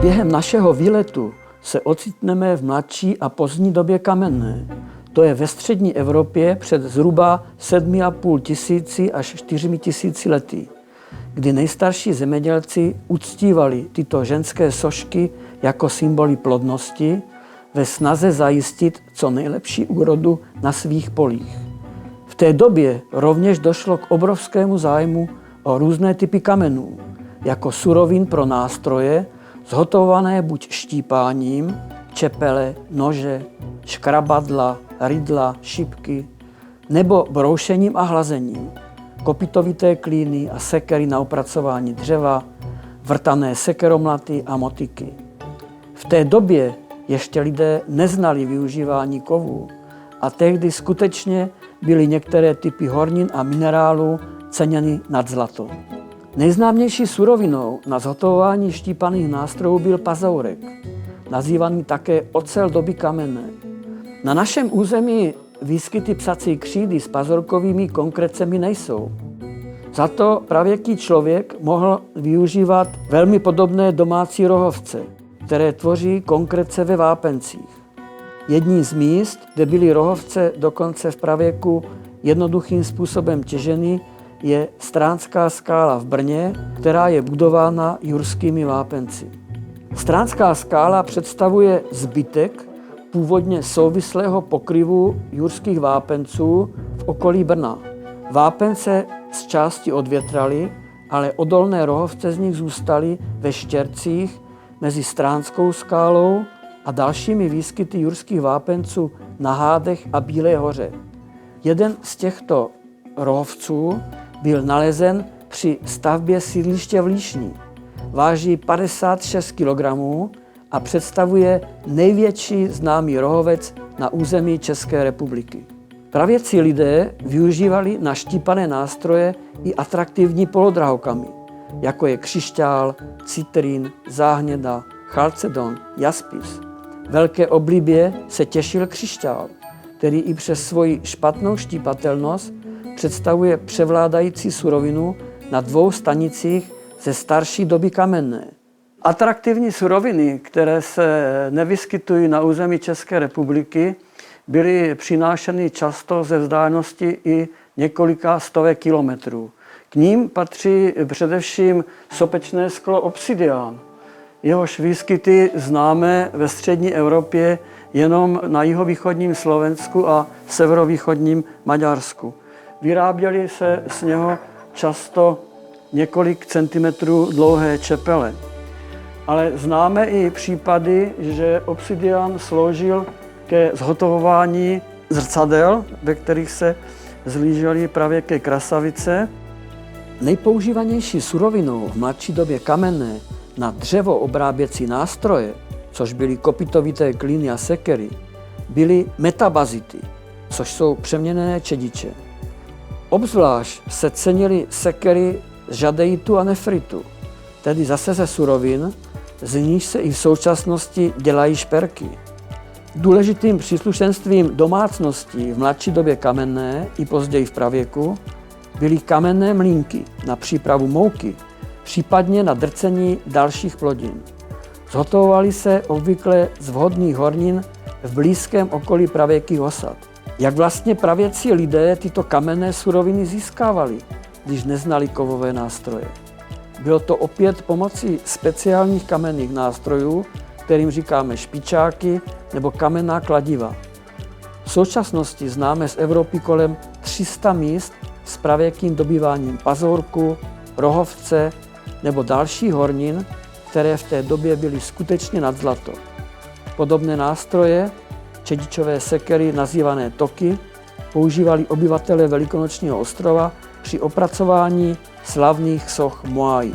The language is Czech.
během našeho výletu se ocitneme v mladší a pozdní době kamenné. To je ve střední Evropě před zhruba 7,5 tisíci až 4 tisíci lety, kdy nejstarší zemědělci uctívali tyto ženské sošky jako symboly plodnosti ve snaze zajistit co nejlepší úrodu na svých polích. V té době rovněž došlo k obrovskému zájmu o různé typy kamenů, jako surovin pro nástroje, zhotovované buď štípáním, čepele, nože, škrabadla, rydla, šipky, nebo broušením a hlazením, kopitovité klíny a sekery na opracování dřeva, vrtané sekeromlaty a motyky. V té době ještě lidé neznali využívání kovů a tehdy skutečně byly některé typy hornin a minerálů ceněny nad zlato. Nejznámější surovinou na zhotovování štípaných nástrojů byl pazourek, nazývaný také ocel doby kamenné. Na našem území výskyty psací křídy s pazourkovými konkrétcemi nejsou. Za to pravěký člověk mohl využívat velmi podobné domácí rohovce, které tvoří konkrétce ve vápencích. Jedním z míst, kde byly rohovce dokonce v pravěku jednoduchým způsobem těženy, je Stránská skála v Brně, která je budována jurskými vápenci. Stránská skála představuje zbytek původně souvislého pokryvu jurských vápenců v okolí Brna. Vápence z části odvětraly, ale odolné rohovce z nich zůstaly ve štěrcích mezi Stránskou skálou a dalšími výskyty jurských vápenců na Hádech a Bílé hoře. Jeden z těchto rohovců byl nalezen při stavbě sídliště v Líšni. Váží 56 kg a představuje největší známý rohovec na území České republiky. Pravěcí lidé využívali na štípané nástroje i atraktivní polodrahokamy, jako je křišťál, citrín, záhněda, chalcedon, jaspis. Velké oblibě se těšil křišťál, který i přes svoji špatnou štípatelnost představuje převládající surovinu na 2 stanicích ze starší doby kamenné. Atraktivní suroviny, které se nevyskytují na území České republiky, byly přinášeny často ze vzdálenosti i několika stovek kilometrů. K ním patří především sopečné sklo obsidián. Jehož výskyty známe ve střední Evropě jenom na jihovýchodním Slovensku a severovýchodním Maďarsku. Vyráběly se z něho často několik centimetrů dlouhé čepele. Ale známe i případy, že obsidian sloužil ke zhotovování zrcadel, ve kterých se zlížely pravěké krasavice. Nejpoužívanější surovinou v mladší době kamenné na dřevoobráběcí nástroje, což byly kopitovité klíny a sekery, byly metabazity, což jsou přeměněné čediče. Obzvlášť se cenily sekery z žadeitu a nefritu, tedy zase ze surovin, z níž se i v současnosti dělají šperky. Důležitým příslušenstvím domácností v mladší době kamenné i později v pravěku byly kamenné mlýnky na přípravu mouky, případně na drcení dalších plodin. Zhotovovaly se obvykle z vhodných hornin v blízkém okolí pravěkých osad. Jak vlastně pravěcí lidé tyto kamenné suroviny získávali, když neznali kovové nástroje? Bylo to opět pomocí speciálních kamenných nástrojů, kterým říkáme špičáky nebo kamenná kladiva. V současnosti známe z Evropy kolem 300 míst s pravěkým dobýváním pazourku, rohovce nebo dalších hornin, které v té době byly skutečně nad zlato. Podobné nástroje, čedičové sekery nazývané toky, používali obyvatelé Velikonočního ostrova při opracování slavných soch Moai.